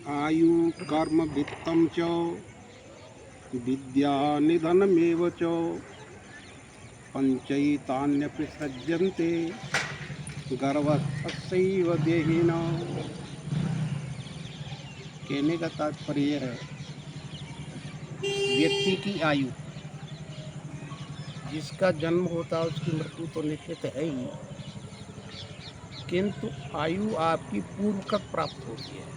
आयु कर्म वित्तं च विद्या निधनमेव च पंचैतान्यपि गर्भस्थस्यैव देहिना। कहने का तात्पर्य है, व्यक्ति की आयु, जिसका जन्म होता है उसकी मृत्यु तो निश्चित है ही, किंतु आयु आपकी पूर्वकृत प्राप्त होती है।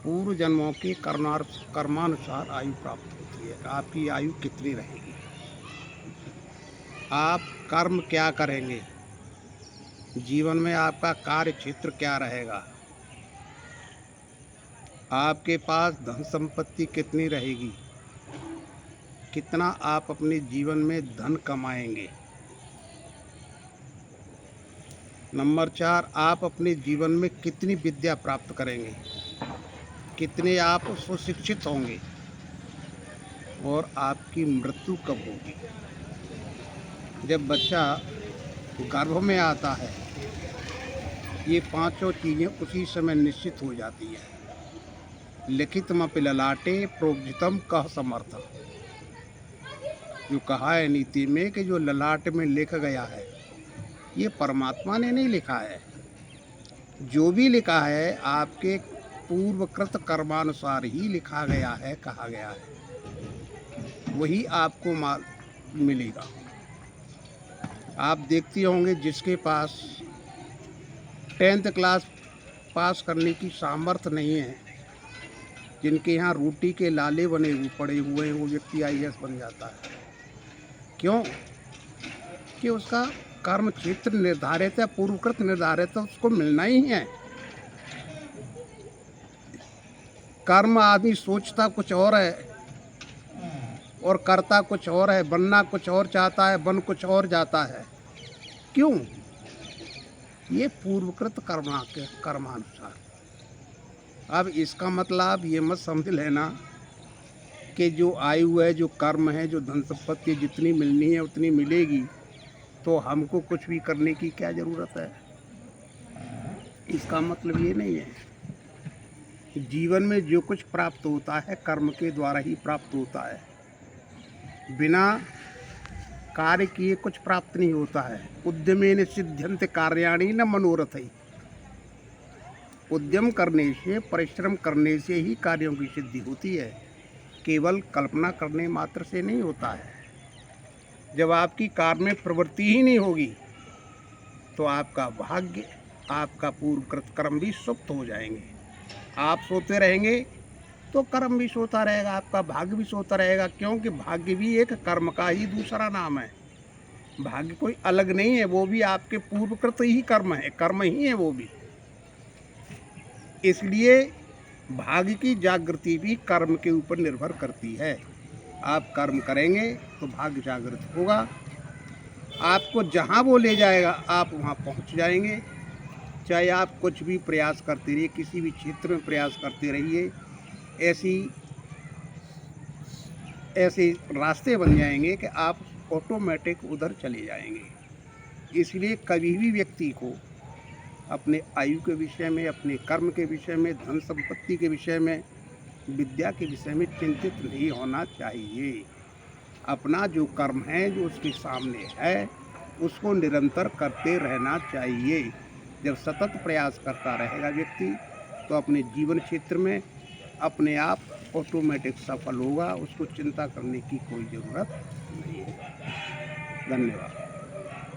पूर्व जन्मों के कर्मानुसार आयु प्राप्त होती है। आपकी आयु कितनी रहेगी, आप कर्म क्या करेंगे, जीवन में आपका कार्य क्षेत्र क्या रहेगा, आपके पास धन संपत्ति कितनी रहेगी, कितना आप अपने जीवन में धन कमाएंगे। नंबर 4, आप अपने जीवन में कितनी विद्या प्राप्त करेंगे, कितने आप सुशिक्षित होंगे, और आपकी मृत्यु कब होगी। जब बच्चा गर्भ में आता है, ये पांचों चीज़ें उसी समय निश्चित हो जाती है। लिखितमपि ललाटे प्रोज्झितम कह समर्थ, जो कहा है नीति में कि जो ललाट में लिखा गया है, ये परमात्मा ने नहीं लिखा है। जो भी लिखा है आपके पूर्वकृत कर्मानुसार ही लिखा गया है, कहा गया है, वही आपको मिलेगा। आप देखते होंगे जिसके पास 10th क्लास पास करने की सामर्थ्य नहीं है, जिनके यहाँ रोटी के लाले बने हुए पड़े हुए हैं, वो व्यक्ति IAS बन जाता है। क्यों? कि उसका कर्म क्षेत्र निर्धारित है, पूर्वकृत निर्धारित है, उसको मिलना ही है। कर्म आदमी सोचता कुछ और है और करता कुछ और है, बनना कुछ और चाहता है, बन कुछ और जाता है। क्यों? ये पूर्वकृत कर्मानुसार। अब इसका मतलब ये मत समझ लेना कि जो आयु है, जो कर्म है, जो धन संपत्ति जितनी मिलनी है उतनी मिलेगी, तो हमको कुछ भी करने की क्या ज़रूरत है। इसका मतलब ये नहीं है। जीवन में जो कुछ प्राप्त होता है कर्म के द्वारा ही प्राप्त होता है। बिना कार्य किए कुछ प्राप्त नहीं होता है। उद्यमेन सिद्ध्यन्ते कार्याणि न मनोरथैः। उद्यम करने से, परिश्रम करने से ही कार्यों की सिद्धि होती है, केवल कल्पना करने मात्र से नहीं होता है। जब आपकी कार्य में प्रवृत्ति ही नहीं होगी तो आपका भाग्य, आपका पूर्वकृत कर्म भी सुप्त हो जाएंगे। आप सोते रहेंगे तो कर्म भी सोता रहेगा, आपका भाग्य भी सोता रहेगा। क्योंकि भाग्य भी एक कर्म का ही दूसरा नाम है। भाग्य कोई अलग नहीं है, वो भी आपके पूर्वकृत ही कर्म है, कर्म ही है वो भी। इसलिए भाग्य की जागृति भी कर्म के ऊपर निर्भर करती है। आप कर्म करेंगे तो भाग्य जागृत होगा, आपको जहाँ वो ले जाएगा आप वहाँ पहुँच जाएंगे। चाहे आप कुछ भी प्रयास करते रहिए, किसी भी क्षेत्र में प्रयास करते रहिए, ऐसे रास्ते बन जाएंगे कि आप ऑटोमेटिक उधर चले जाएंगे। इसलिए कभी भी व्यक्ति को अपने आयु के विषय में, अपने कर्म के विषय में, धन संपत्ति के विषय में, विद्या के विषय में चिंतित नहीं होना चाहिए। अपना जो कर्म है, जो उसके सामने है, उसको निरंतर करते रहना चाहिए। जब सतत प्रयास करता रहेगा व्यक्ति, तो अपने जीवन क्षेत्र में अपने आप ऑटोमेटिक सफल होगा। उसको चिंता करने की कोई ज़रूरत नहीं है। धन्यवाद।